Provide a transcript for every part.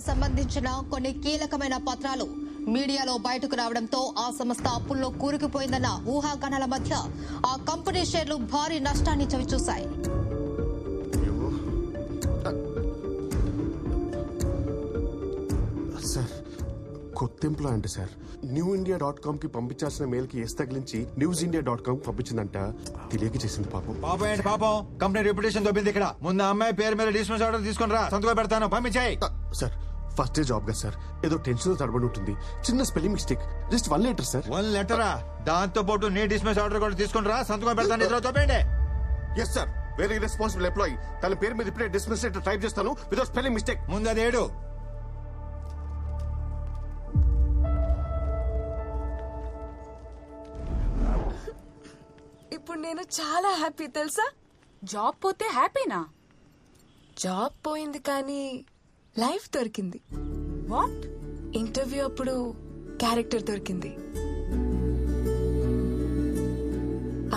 సంబంధించిన కొన్ని కీలకమైన పత్రాలు మీడియాలో బయటకు రావడంతో ఆ సంస్థ అప్పుల్లో కూరుకుపోయిందన్న ఊహాగానాల మధ్య ఆ కంపెనీ షేర్లు భారీ నష్టాన్ని చవిచూశాయి. సార్ కొత్త ఎంప్లాయ్ అంటే సార్ newindia.com కి పంపించాల్సిన మెయిల్ కి ఎస్ తగిలించి newsindia.com కి పంపించిందంట. తెలియక చేసింది పాపం. పాపం ఏంటి పాపం? కంపెనీ రెప్యుటేషన్ దొబ్బింది ఇక్కడ. ముందు అమ్మాయి పేరు మీద డిస్మిస్ ఆర్డర్ తీసుకుని రా, సంతకం పెడతాను, పంపించాయి. సార్ ఫస్ట్ డే జాబ్ గా సార్, ఏదో టెన్షన్ తడబడి ఉంటుంది. చిన్న spelling mistake, just 1 letter sir. 1 లెటరా? దాంతో పాటు నీ డిస్మిస్ ఆర్డర్ కూడా తీసుకుని రా, సంతకం పెడతాను. ఇద్దరు తోపేయండి. Yes sir, very responsible employee. తన పేరు మీద ఇప్పుడే డిస్మిస్ లెటర్ టైప్ చేస్తాను వితౌట్ స్పెల్లింగ్ మిస్టేక్. ముందు అది ఏడు. ఇప్పుడు నేను చాలా హ్యాపీ తెలుసా. జాబ్ పోతే హ్యాపీనా? జాబ్ పోయింది కానీ లైఫ్ దొరికింది. వాట్? ఇంటర్వ్యూ అప్పుడు క్యారెక్టర్ దొరికింది.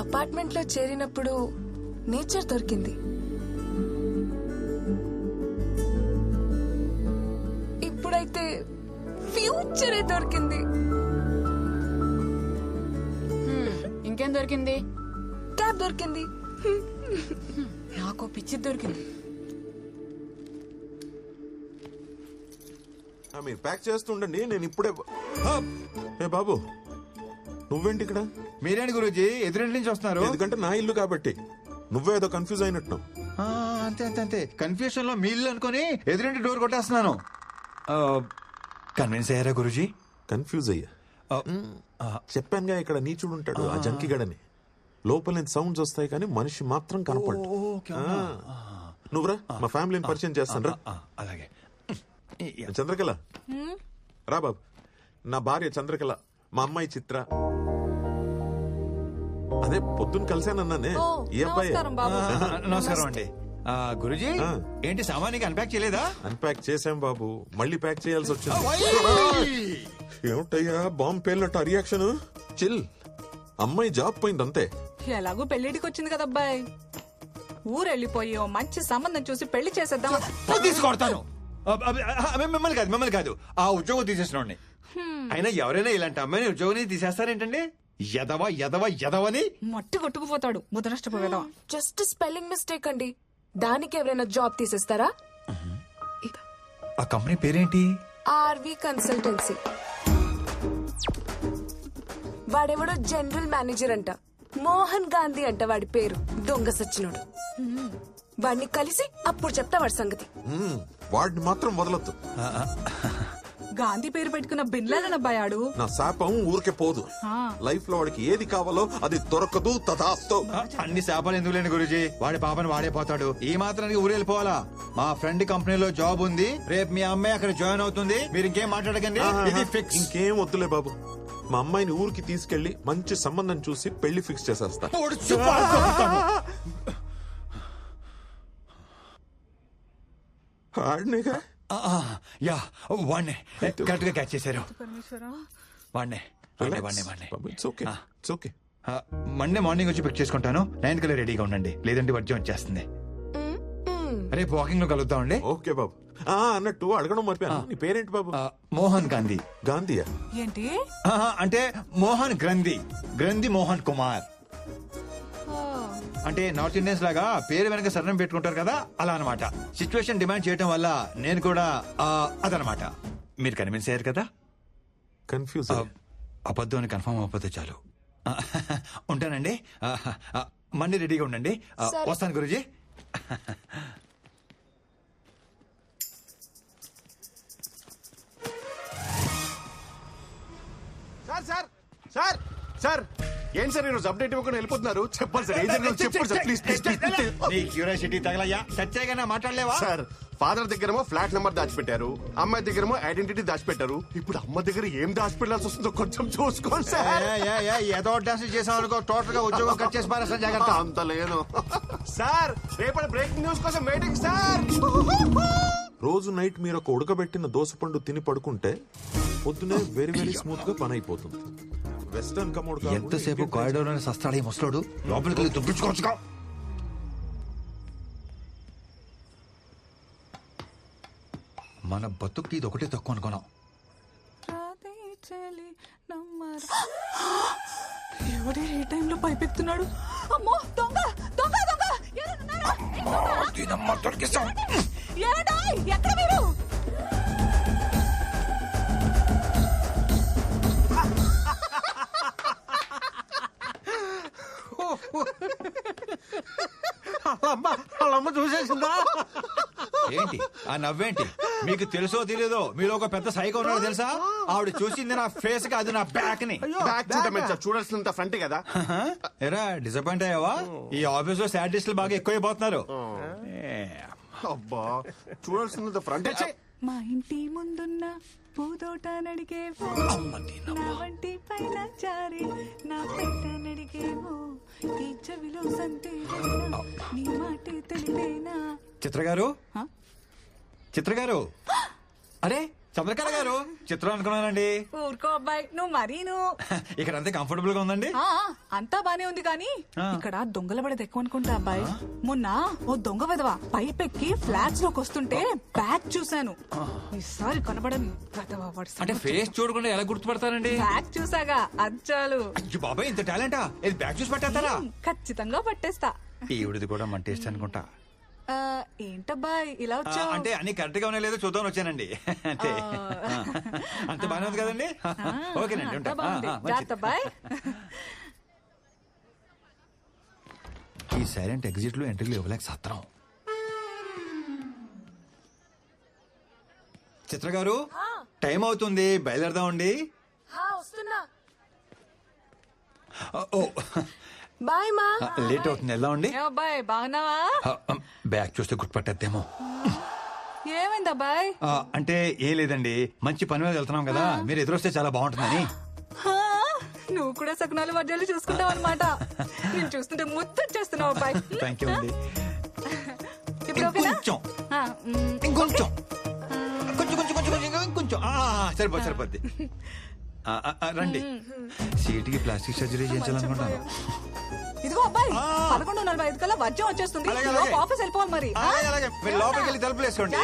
అపార్ట్మెంట్ లో చేరినప్పుడు నేచర్ దొరికింది. ఇప్పుడైతే ఫ్యూచరే దొరికింది. ఇంకేం దొరికింది? క్యాబ్ దొరికింది. నాకు పిచ్చి దొరికింది. మీరు ప్యాక్ చేస్తుండండి, నేను ఇప్పుడే. ఏ బాబు, నువ్వేంటి ఇక్కడ? మీరేంటి గురూజీ ఎదురింటి నుంచి వస్తున్నారు? ఎందుకంటే నా ఇల్లు కాబట్టి. నువ్వేదో కన్ఫ్యూజ్ అయినట్టు. అంతే అంతే అంతే. కన్ఫ్యూషన్ లో మీ ఇల్లు అనుకుని ఎదురింటి డోర్ కొట్టేస్తున్నాను. కన్విన్స్ అయ్యారా గురూజీ? కన్ఫ్యూజ్ అయ్యా. చెప్పానుగా ఇక్కడ నీచుడు ఉంటాడు, ఆ జంకిగడని. లోపల నుంచి సౌండ్స్ వస్తాయి కానీ మనిషి మాత్రం కనపడు. నువ్వురా, మా ఫ్యామిలీని పరిచయం చేస్తాను రా. అలాగే. చంద్రకళ రా బాబు. నా భార్య చంద్రకళ, మా అమ్మాయి చిత్ర. అదే పొద్దున్న కలిసానన్నానే, ఈ అబ్బాయి. నమస్కారం అండి. గురూజీ ఏంటి సామాన్యంగా అన్పాక్ చేయలేదా? అన్పాక్ చేసాం బాబు, మళ్ళీ ప్యాక్ చేయాల్సి వచ్చింది. ఏమిటయ్యా బాంబు పేలినట్టు ఆ రియాక్షన్? చిల్, అమ్మాయి జాబ్ పోయింది అంతే. ఎలాగో పెళ్లిడికి వచ్చింది కదా అబ్బాయి, ఊరెళ్ళిపోయి ఓ మంచి సంబంధం చూసి పెళ్లి చేసేద్దాం. తీసుకొడతాను. మిమ్మల్ని కాదు, ఆ ఉద్యోగం తీసేసిన. అయినా ఎవరైనా ఇలాంటి అమ్మాయిని ఉద్యోగం తీసేస్తారేంటండి? ఎదవ ఎదవ ఎదవని మట్టి కొట్టుకుపోతాడు ముదనష్టపోయేదా. జస్ట్ స్పెల్లింగ్ మిస్టేక్ అండి, దానికి ఎవరైనా జాబ్ తీసేస్తారా? ఆ కంపెనీ పేరేంటి? RV consultancy. వాడెవడో జనరల్ మేనేజర్ అంట, మోహన్ గాంధీ అంట వాడి పేరు. దొంగ సచ్చినోడు. వాడిని కలిసి అప్పుడు చెప్తా వాడి సంగతి. వాడిని మాత్రం వదలొద్దు. గాంధీ పేరు పెట్టుకున్న బిన్లాదన్ అబ్బాయాడు. నా శాపం ఊరికే పోదు. లైఫ్ లో వాడికి ఏది కావాలో అది దొరకదు. తదాస్తు. అన్ని శాపాలు ఎందుకు లేని గురూజీ, వాడి పాపని వాడే పోతాడు. ఈ మాత్రానికి ఊరు వెళ్ళిపోవాలా? మా ఫ్రెండ్ కంపెనీలో జాబ్ ఉంది, రేపు మీ అమ్మాయి అక్కడ జాయిన్ అవుతుంది. మీరు ఇంకేం మాట్లాడకండి, ఇది ఫిక్స్. ఇంకేం వద్దులే బాబు, మా అమ్మాయిని ఊరికి తీసుకెళ్లి మంచి సంబంధం చూసి పెళ్లి ఫిక్స్ చేసేస్తా. యా, వాడినే కరెక్ట్ గా క్యాచ్ చేశారు. వాడినే మండే మార్నింగ్ వచ్చి పిక్ చేసుకుంటాను. 9 కల్లా రెడీగా ఉండండి, లేదంటే వర్జం వచ్చేస్తుంది. రేపు వాకింగ్ లో కలుద్దామండి. ఓకే బాబు. అన్నట్టు అడగడం మర్చిపోయాను, నీ పేరేంటి బాబు? మోహన్ గాంధీ. గాంధీయా? ఏంటి అంటే మోహన్ గ్రంథి, గ్రంథి మోహన్ కుమార్. అంటే నార్త్ ఇండియన్స్ లాగా పేరు వెనక సరణం పెట్టుకుంటారు కదా, అలా అనమాట. సిచ్యువేషన్ డిమాండ్ చేయడం వల్ల నేను కూడా అదనమాట. మీరు కన్విన్స్ అయ్యారు కదా? కన్ఫ్యూజ్. అబద్ధం అని కన్ఫర్మ్ అవ్వకపోతే చాలు. ఉంటానండి, మండే రెడీగా ఉండండి. వస్తాను గురూజీ. సార్ సార్ సార్ ఏంటి సార్ ఈరోజు అప్డేట్ ఇవ్వకుండా వెళ్ళిపోతున్నారు? చెప్పండి సార్, ఏం జరిగిందో చెప్పండి సార్, ప్లీజ్ ప్లీజ్. నీ క్యూరియాసిటీ తగలయ్యా, సత్యాగా మాట్లాడలేవా? సార్ ఫాదర్ దగ్గరేమో ఫ్లాట్ నెంబర్ దాచిపెట్టారు, అమ్మాయి దగ్గరేమో ఐడెంటిటీ దాచిపెట్టారు. ఇప్పుడు అమ్మ దగ్గర ఏం దాచిపెట్టాల్సి వస్తుందో కొంచెం చూసుకోండి సార్. ఏదో డాన్స్ చేసాం అనుకో, టోటల్ గా ఉద్యోగం కట్ చేసి పారేస్తా, జాగ్రత్త. అంత లేదు సార్. రేపటి బ్రేకింగ్ న్యూస్ కోసం వెయిటింగ్ సార్. రోజు నైట్ మీరు ఒక ఉడకబెట్టిన దోసపండు తిని పడుకుంటే పొద్దునే వెరీ వెరీ స్మూత్ గా పని అయిపోతుంది. వెస్టర్న్ కమోడ్ ఎంతసేపు కారిడోర్ అని సస్తాడు ఈ ముసలోడు, లోపలికి వెళ్ళి దుబ్బించుకోవచ్చుగా. మన బతుక్కి ఇది ఒకటే తక్కువ అనుకున్నాం. రాధే చెలి నమ్మరా. ఎవడే ఏ టైంలో పైపెత్తున్నాడు? అమ్మో దొంగ దొంగ దొంగ ఎవరున్నారా? ఏడా ఎక్కడ మీరు? వాళ్ళమ్మ చూసేసిందా? ఏంటి ఆ నవ్వేంటి? మీకు తెలుసో తెలియదో మీలో ఒక పెద్ద సైకో ఉన్నాడు తెలుసా? ఆవిడ చూసింది నా ఫేస్ కి, అది నా బ్యాక్ ని. బ్యాక్ చూడమే సార్, చూడాల్సినంత ఫ్రంట్ కదా. ఎరా డిసప్పాయింట్ అయ్యావా? ఈ ఆఫీస్ లో సాడిస్టులు బాగా ఎక్కువైపోతున్నారు. అబ్బా, చూడాల్సినంత ఫ్రంట్. మా ఇంటి ముందున్న పూదోట నడిగేవో, నా వంటి పైన జారి నా పెట్ట నడిగేవో, ఈ చెవిలో సంతే నీ మాటే తెలిపేనా. చిత్ర గారు, హ? చిత్ర గారు, అరే చంద్రకళ గారు, చిత్రం అనుకున్నానండి. ఊరుకో అబ్బాయి, నువ్వు మరీను. ఇక్కడ అంతే కంఫర్టబుల్ గా ఉందండి. ఆ, అంతా బానే ఉంది కానీ ఇక్కడ దొంగల పడేది ఎక్కువ అనుకుంటా అబ్బాయి. మొన్న ఓ దొంగ విధవ పైపెక్కి ఫ్లాట్స్ లోకి వస్తుంటే బ్యాగ్ చూశాను. ఈసారి కనబడని విధవ వాడి అంటే ఫేస్ చూడకుండా ఎలా గుర్తుపడతారండి? బ్యాగ్ చూసాగా అచ్చాలు. అయ్యో బాబాయ్, ఇంత టాలెంటా? ఇది బ్యాగ్ చూసి పట్టేస్తారా? ఖచ్చితంగా పట్టేస్తా. ఈవిడిది కూడా మన టేస్ట్ అనుకుంటా. ఏంటబ్బాయి ఇలా వచ్చావు? అంటే అన్ని కరెక్ట్ గా ఉన్నాయో లేదో చూద్దాం వచ్చానండి. అంటే అంత బాగానే ఉంది కదండి. ఓకేనండి, ఉంటా. జాగ్రత్త అబ్బాయి. ఈ సైలెంట్ ఎగ్జిట్ లో ఎంట్రీలు ఇవ్వలేక సత్రం. చిత్ర గారు, టైం అవుతుంది, బయలుదేరదామండి. వస్తున్నా. ఓ బాయ్ మా. లేట్ అవుతుంది, వెళ్దామండి. ఏ అబ్బాయి బాగున్నావా? బ్యాగ్ చూస్తే గుర్తుపట్టేద్దేమో. ఏమైంది అబ్బాయి? అంటే ఏం లేదండి, మంచి పని మీద వెళ్తున్నాం కదా, మీరు ఎదురొస్తే చాలా బాగుంటుందని. నువ్వు కూడా సకునాలు వర్జాలు చూసుకుంటావు అనమాట. నేను చూస్తుంటే ముద్దొచ్చేస్తున్నావు అబ్బాయి. థ్యాంక్ యూ అండి. ఇప్పుడు ఓకేనా? ఇంకొంచెం ఆ, ఇంకొంచెం కొంచెం కొంచెం కొంచెం కొంచెం ఇంకొంచెం సరిపోద్ది. రండి, సీటుకి ప్లాస్టిక్ సర్జరీ చేయించాలనుకుంటాను. ఇదిగో అబ్బాయి, 11:45 కల్లా వర్జం వచ్చేస్తుంది. అలాగే, లోపు అలాగే. ఆఫీస్ వెళ్ళిపోవాలి మరి. అలాగే మీరు లోపలికి వెళ్ళి తలుపులు వేసుకోండి.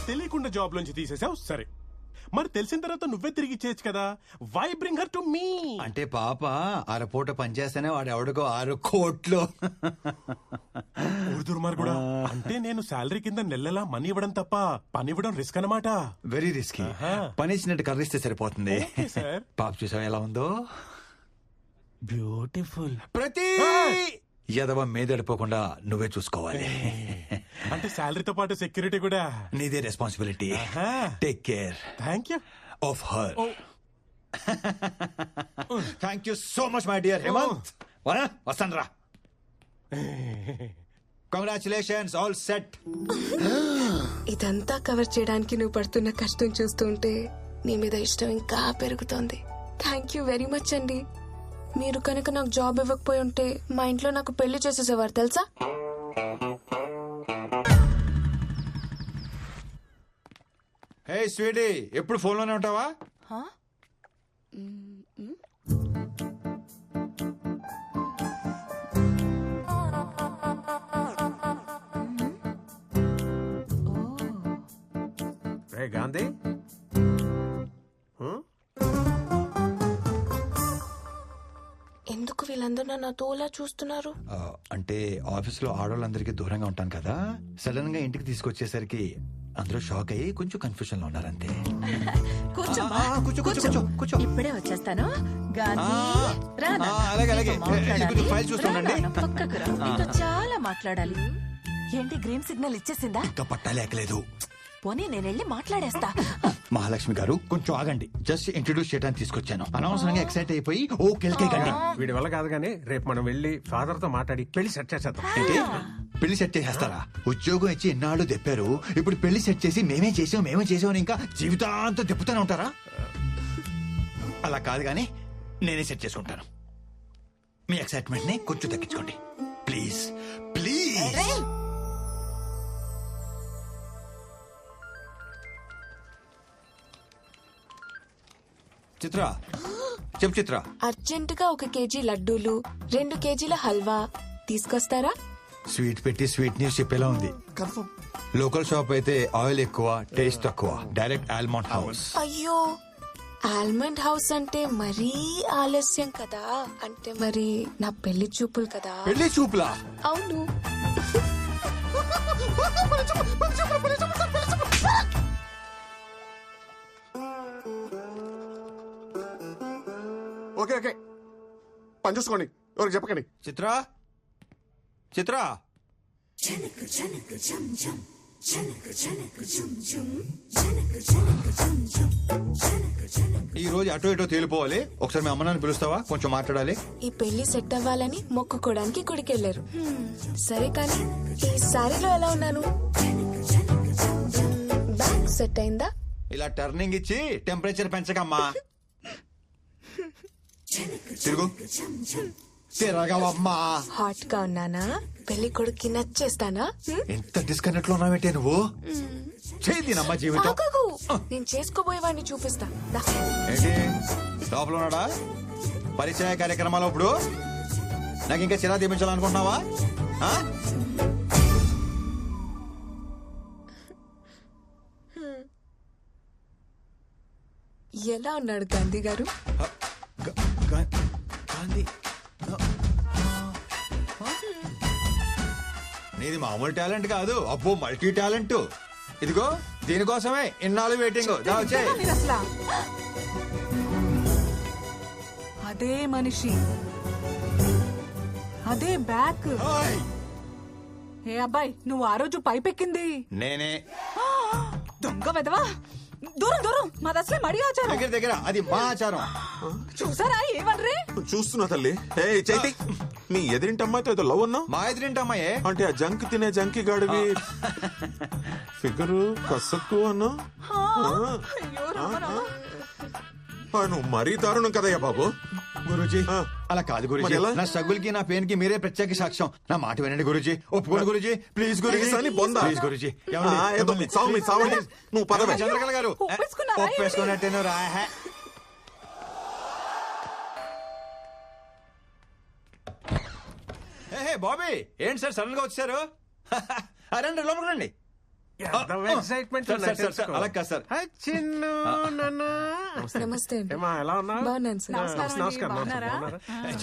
తెలియకుండా జాబ్ లోంచి తీసేసావు సరే, మరి తెలిసిన తర్వాత నువ్వే తిరిగి ఇచ్చేయచ్చు కదా. Why bring her to me? అంటే పాప అరపూట పనిచేస్తేనే వాడు ఎవడికో 6 కోట్లు. ఊరుదుర్మార్ కూడా. అంటే నేను శాలరీ కింద నెలలా మనీ ఇవ్వడం తప్ప పని ఇవ్వడం రిస్క్ అన్నమాట. Very risky. పని ఇచ్చినట్టు కర్రిస్తే సరిపోతుంది. Okay sir. పాప చూసావా ఎలా ఉందో? బ్యూటిఫుల్. ప్రతి యదవ మీదడిపోకుండా నువ్వే చూసుకోవాలి. అంటే శాలరీతో పాటు సెక్యూరిటీ కూడా నీదే responsibility. Take care thank you of her. Thank you so much my dear Hemanth. వస్తాను రా. Congratulations, all set. ఇదంతా కవర్ చేయడానికి నువ్వు పడుతున్న కష్టం చూస్తుంటే నీ మీద ఇష్టం ఇంకా పెరుగుతోంది. థ్యాంక్ యూ వెరీ మచ్ అండి. మీరు కనుక నాకు జాబ్ ఇవ్వకపోయి ఉంటే మా ఇంట్లో నాకు పెళ్లి చేసేసేవారు తెలుసా. హే స్వీటీ, ఎప్పుడు ఫోన్ లోనే ఉంటావా? గాంధీ ఎందుకు వీళ్ళందరూ నన్ను తోలా చూస్తున్నారు? అంటే ఆఫీస్ లో ఆడవాళ్ళందరికీ దూరంగా ఉంటాను కదా, సడన్ గా ఇంటికి తీసుకొచ్చేసరికి అందరూ షాక్ అయ్యి కొంచెం కన్ఫ్యూజన్ లో ఉన్నారంతే. కూర్చో కూర్చో. ఇప్పుడే వచ్చేస్తాను. గాంధీ, రా నాన్న. అలాగే అలాగే. నీతో మాట్లాడాలి. కొంచెం ఫైల్ చూస్తుండండి. రా నాన్న, పక్కకు రా. నీతో చాలా మాట్లాడాలి. ఏంటి గ్రీన్ సిగ్నల్ ఇచ్చేసిందా? ఇంకా పట్టాలేకలేదు. పోనీ నేను వెళ్ళి మాట్లాడేస్తా. మహాలక్ష్మి గారు కొంచెం ఆగండి, జస్ట్ ఇంట్రొడ్యూస్ చేయడానికి తీసుకొచ్చాను. అనవసరంగా ఎక్సైట్ అయిపోయి ఓ కెలికేకండి. వీడి వల్ల కాదు కానీ రేపు మనం వెళ్ళి ఫాదర్ తో మాట్లాడి పెళ్లి సెట్ చేసేద్దాం. ఏంటి పెళ్లి సెట్ చేసేస్తారా? ఉద్యోగం ఇచ్చి ఎన్నాళ్ళు తెప్పారు, ఇప్పుడు పెళ్లి సెట్ చేసి మేమే చేసాం అని ఇంకా జీవితాంతం తిప్పుతూనే ఉంటారా? అలా కాదు కానీ నేనే సెట్ చేసుకుంటాను. మీ ఎక్సైట్మెంట్ ని కొంచెం తగ్గించుకోండి ప్లీజ్ ప్లీజ్. చిత్ర చెప్పు. చిత్ర అర్జెంట్ గా 1 కేజీ లడ్డూలు, 2 కేజీల హల్వా తీసుకొస్తారా? స్వీట్ పెట్టి స్వీట్ న్యూస్ చెప్పేలా ఉంది. కన్ఫర్మ్. లోకల్ షాప్ అయితే ఆయిల్ ఎక్కువ, టేస్ట్ తక్కువ. Direct almond house. అయ్యో, ఆల్మండ్ హౌస్ అంటే మరీ ఆలస్యం కదా. అంటే మరి నా పెళ్లి చూపులు కదా. పెళ్లి చూపులా? అవును. ఓకే ఓకే, పని చూసుకోండి, ఎవరికి చెప్పకండి. చిత్రా, చిత్రా, ఈ రోజు అటో ఇటో తేలిపోవాలి. ఒకసారి మీ అమ్మనాన్ని పిలుస్తావా? కొంచెం మాట్లాడాలి. ఈ పెళ్లి సెట్ అవ్వాలని మొక్కుకోవడానికి గుడికెళ్లారు. సరే కానీ ఈ సారీలో ఎలా ఉన్నాను? బ్యాగ్ సెట్ అయిందా? ఇలా టర్నింగ్ ఇచ్చి టెంపరేచర్ పెంచకమ్మా. తిరుగు, తిరగవమ్మా. హాట్ గా ఉన్నానా? పెళ్లి కొడుక్కి నచ్చేస్తానా? ఎంత డిస్కనెక్ట్ లో ఉన్నావేంటే నువ్వు? చేద్దినమ్మా జీవితం. ఆగు, నేను చేసుకోబోయేవాడిని చూపిస్తా. దా. ఏంటి లోపల ఉన్నాడా? పరిచయ కార్యక్రమాలు ఇప్పుడు నాకు ఇంకా చిరా తీపించాలనుకుంటున్నావా? ఆ? ఎలా ఉన్నాడు గాంధీ గారు? గాంధీ, నీది మామూలు టాలెంట్ కాదు, అబ్బో మల్టీ టాలెంట్. ఇదిగో దీనికోసమే ఇన్నాళ్ళు వెయిటింగ్. మీరు అసలా అదే మనిషి, అదే బ్యాక్. ఏ అబ్బాయి, నువ్వు ఆ రోజు పైపెక్కింది నేనే. దొంగ వెదవా, దూరం దూరం, మాది అసలే మడి ఆచారం. దగ్గర దగ్గర, అది మా ఆచారం. చూసారా ఏమన్రే? చూస్తున్నా తల్లి. ఏ చైతి, మీ ఎదిరింటి అమ్మాయితో ఏదో లవ్ అన్నావు. మా ఎదురింటమ్మాయే. అంటే ఆ జంక్ తినే జంకి గాడివి ఫిగరు కసక్కు అన్నా. అయ్యో రామ రామ. నువ్వు మరీ దారుణం కదయ్యా బాబు. గురూజీ ఆ. అలా కాదు గురూజీ. మరి ఎలా? నా స్ట్రగుల్ కి, నా పెయిన్ కి మీరే ప్రత్యేక సాక్ష్యం. నా మాట వినండి గురూజీ, ఒప్పుకోండి గురూజీ, ప్లీజ్ గురూజీ. Please అని బొందా. ప్లీజ్ గురూజీ. ఏదో మీ సావండి. నువ్వు పదవే. చంద్రకళ గారు ఒప్పేసుకున్నారా? ఒప్పేసుకున్నట్టేను రా. బాబీ, ఏంటి సార్ సడన్ గా వచ్చారు? రండి లోపలికి రండి. ఎక్సైట్మెంట్ సార్, సార్, సార్, అలా కాదు సార్. చిన్ను నాన్న. నమస్తే అండి. ఏమా ఎలా ఉన్నావు? బాగున్నాను సార్. నమస్కారం. బాగున్నారా?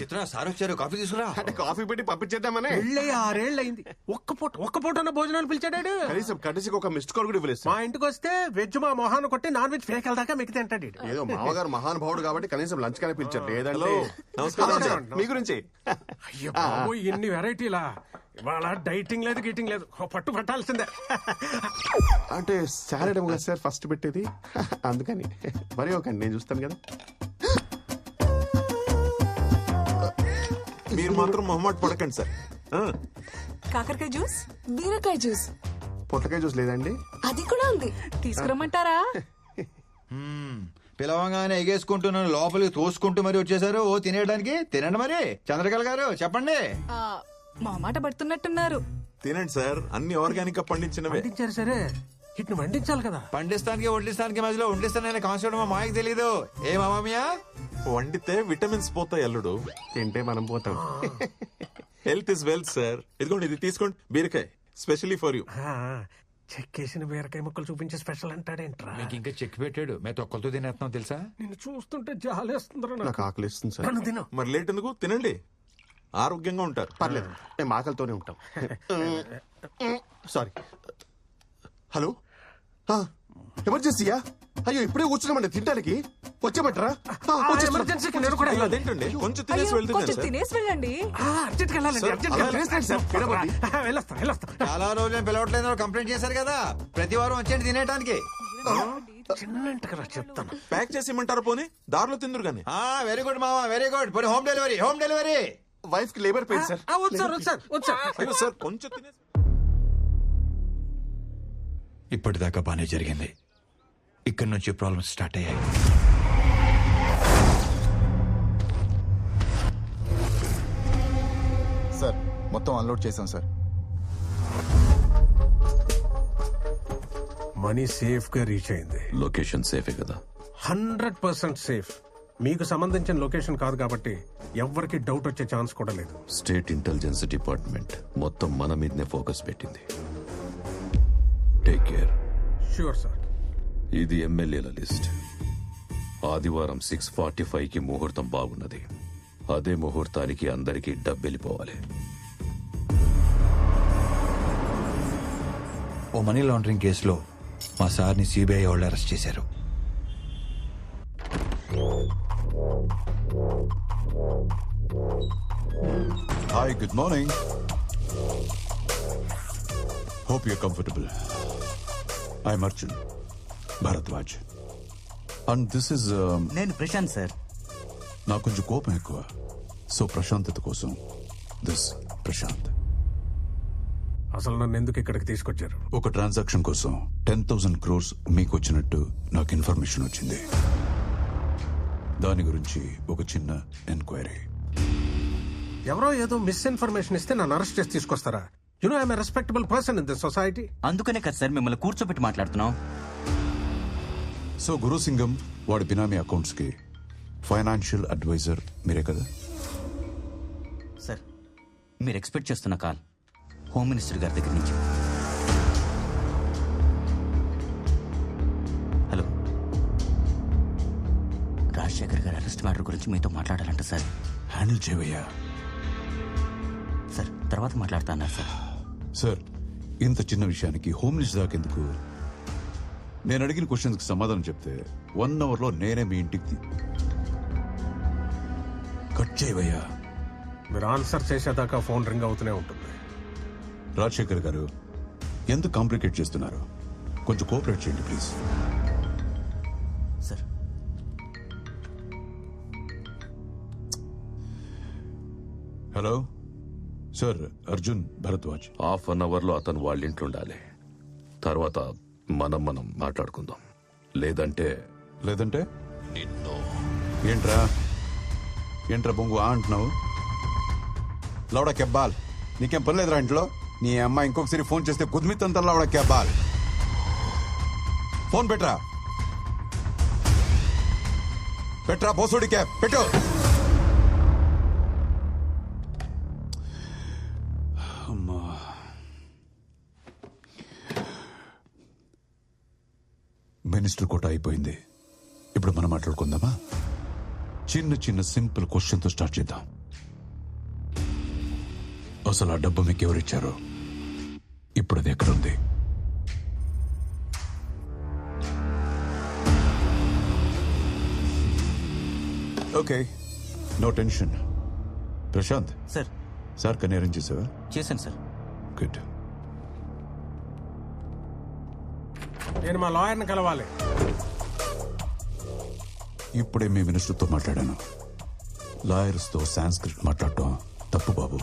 చిత్ర సార్ వచ్చారు, కాఫీ తీసుకురా. అంటే కాఫీ పెట్టి పంపించేద్దామనే. పెళ్ళి 6 ఏళ్ళు అయింది. ఒక్క పూట అన్న భోజనాలు పిలిచాడాడు. కనీసం కనీసం ఒక మిస్డ్ కాల్ కూడా ఇవ్వలేదు మా సార్. ఇంటికి వస్తే వెజ్ మా మొహాన్ని కొట్టి నాన్ వెజ్ ఫేకల్ దాకా మిగతా అంటాడు ఈడు. ఏదో మామగారు మహానుభావుడు కాబట్టి కనీసం లంచ్ కానీ పిలిచారు. లేదంటే హలో, నమస్కారం అండి. నమస్కారం. మీ గురించి అయ్యో బాబు, ఎన్ని వెరైటీలా. ఇవాళ డైటింగ్ లేదు, గీటింగ్ లేదు, పట్టు పట్టాల్సిందే. అంటే సాలడ్ ఏమో కదా సార్ ఫస్ట్ పెట్టేది, అందుకని. మరి ఒకండి, నేను చూస్తాను కదా. మీరు మాత్రం మొహమాట పడకండి సార్. కాకరకాయ జ్యూస్, బీరకాయ జ్యూస్, పొట్లకాయ జ్యూస్ లేదండి? అది కూడా ఉంది. తీసుకురమ్మంటారా? పిలవంగానే ఎగేసుకుంటున్నాను, లోపలికి తోసుకుంటూ మరి వచ్చేసారు. ఓ తినేయడానికి తినండి మరి. చంద్రకళ గారు చెప్పండి. మా మాట పడుతున్నట్టున్నారు. తినండి సార్, అన్ని ఆర్గానిక్ గా పండించినవే. వండించారు సరే, ఇట్ని వండించాలి కదా. పండిస్తానికి వడ్లిస్తానికి మధ్యలో వండిస్తానని కాన్సెప్ట్ మా మాయకు తెలీదు. ఏ మామయ్య? వండితే విటమిన్స్ పోతాయి అల్లుడు, తింటే మనం పోతాం. Health is wealth sir. ఇదిగోండి, ఇది తీసుకోండి, బీరకాయ స్పెషల్లీ ఫర్ యూ. చెక్కేసిన బీరకాయ ముక్కలు చూపించే స్పెషల్ అంటాడేంట్రా. మీకు ఇంకా చెక్ పెట్టాడు, మేము తొక్కలతో తినేస్తున్నాం తెలుసా. నిన్ను చూస్తుంటే జాలేస్తుందిరా నాకు ఆకలి ఇస్తుంది సార్. నన్ను తిను. మరి లేట్ ఎందుకు, తినండి, ఆరోగ్యంగా ఉంటారు. పర్లేదు, మేము ఆకలితోనే ఉంటాం. సారీ. హలో, ఎమర్జెన్సీయా? అయ్యో ఇప్పుడే కూర్చున్నామండి తినడానికి. వచ్చేమంటారా? ఎమర్జెన్సీకి నేను కూడా ఇలా అదేంటండి, కొంచెం తినేసి అయ్యో, వెళ్తున్నాను కొంచెం సార్. తినేసి వెళ్ళండి. అర్జెంట్కి వెళ్ళాలండి, సార్, అర్జెంట్కి అలా వెళ్ళాలి. సార్, తినబోద్ది. వెళ్ళొస్తా. చాలా రోజులు పిలవట్లేదు కంప్లైంట్ చేశారు కదా. ప్రతి వారం వచ్చేయండి తినేయడానికి. చిన్నంటకరా చెప్తాను. ప్యాక్ చేసి ఇమ్మంటారా? పోనీ దారిలో తిందురు గానీ. వెరీ గుడ్ మామ, వెరీ గుడ్. పోనీ home delivery, home delivery. Wife కి లేబర్ పెయిన్ సార్. వచ్చారు. అయ్యో సార్, కొంచెం తినేసి. ఇప్పటిదాకా బానే జరిగింది, ఇక్కడి నుంచి ప్రాబ్లమ్స్ స్టార్ట్ అయ్యాయి. సార్ మొత్తం అన్లోడ్ చేశాం సార్. మనీ సేఫ్ గా రీచ్ అయింది. లొకేషన్ సేఫే కదా? 100% సేఫ్. మీకు సంబంధించిన లొకేషన్ కాదు కాబట్టి ఎవ్వరికి డౌట్ వచ్చే ఛాన్స్ కూడా లేదు. స్టేట్ ఇంటెలిజెన్స్ డిపార్ట్మెంట్ మొత్తం మన మీదనే ఫోకస్ పెట్టింది. Take care. Sure sir. ఇది ఎమ్మెల్యేల లిస్ట్. ఆదివారం 6:45కి ముహూర్తం బాగున్నది. అదే ముహూర్తానికి అందరికీ డబ్బెళ్ళిపోవాలి. ఓ మనీ లాండరింగ్ కేసులో మా సార్ని సిబిఐ వాళ్ళు అరెస్ట్ చేశారు. Hi, good morning. Hope you're comfortable. I'm Arjun Bharadwaj. And this is... నేను ప్రశాంత్ సార్. నాకు కొంచెం కోపం ఎక్కువ. సో ప్రశాంతత కోసం దిస్ ప్రశాంత్. అసలు నన్ను ఎందుకు ఇక్కడికి తీసుకొచ్చారు? ఒక ట్రాన్సాక్షన్ కోసం 10,000 crores మీకు వచ్చినట్టు నాకు ఇన్ఫర్మేషన్ వచ్చింది. దాని గురించి ఒక చిన్న ఎంక్వైరీ. ఎవరో ఏదో మిస్ఇన్ఫర్మేషన్ ఇస్తే నన్ను అరెస్ట్ చేసి తీసుకొస్తారా? You know I'm a respectable person in this society. అందుకనే కదా సార్ మిమ్మల్ని కూర్చోబెట్టి మాట్లాడుతున్నాం. సో గురుసింగం వాడి బినామీ అకౌంట్స్ కి ఫైనాన్షియల్ అడ్వైజర్ మీరే కదా? సార్ మీరు ఎక్స్పెక్ట్ చేస్తున్న కాల్ హోమ్ మినిస్టర్ గారి దగ్గర నుంచి. హలో, రాజశేఖర్ గారి అరెస్ట్ మ్యాటర్ గురించి మీతో మాట్లాడాలంట సార్. హ్యాండిల్ చేయవయ్యా. సార్ తర్వాత మాట్లాడతా అన్నారు సార్. సార్ ఇంత చిన్న విషయానికి హోమ్ మినిస్టర్ దాకా ఎందుకు? నేను అడిగిన క్వశ్చన్స్ కి సమాధానం చెప్తే 1 hourలో నేనే మీ ఇంటికి కట్ చేయవయ్యా. మీరు ఆన్సర్ చేసేదాకా ఫోన్ రింగ్ అవుతూనే ఉంటుంది. రాజశేఖర్ గారు ఎందుకు కాంప్లికేట్ చేస్తున్నారు? కొంచెం కోఆపరేట్ చేయండి please. Sir hello sir, Arjun Bharadwaj. Half an అవర్లో అతను వాళ్ళ ఇంట్లో ఉండాలి. తర్వాత మనం మాట్లాడుకుందాం. లేదంటే నిన్ను. ఏంట్రా బొంగు అంటున్నావు? లౌడా కెబ్బాల్, నీకేం పని లేదురా ఇంట్లో? నీ అమ్మాయి ఇంకొకసారి ఫోన్ చేస్తే కుదిమితంతా లౌడా కెబ్బాల్. ఫోన్ పెట్రా బోసుడి క్యాబ్ పెట్టు. అమ్మా, మినిస్టర్ కోట అయిపోయింది. ఇప్పుడు మనం మాట్లాడుకుందామా? చిన్న సింపుల్ క్వశ్చన్తో స్టార్ట్ చేద్దాం. అసలు ఆ డబ్బు మీకు ఎవరిచ్చారు? ఇప్పుడు అది ఎక్కడుంది? Okay, no tension. Prashant sir. Sir కన్నీ అరేంజ్ చేసావా? చేశాను సార్. గుడ్. నేను మా లాయర్ని కలవాలి. ఇప్పుడే మీ మినిస్టర్తో మాట్లాడాను. లాయర్స్తో సాంస్క్రిట్ మాట్లాడటం తప్పు బాబు.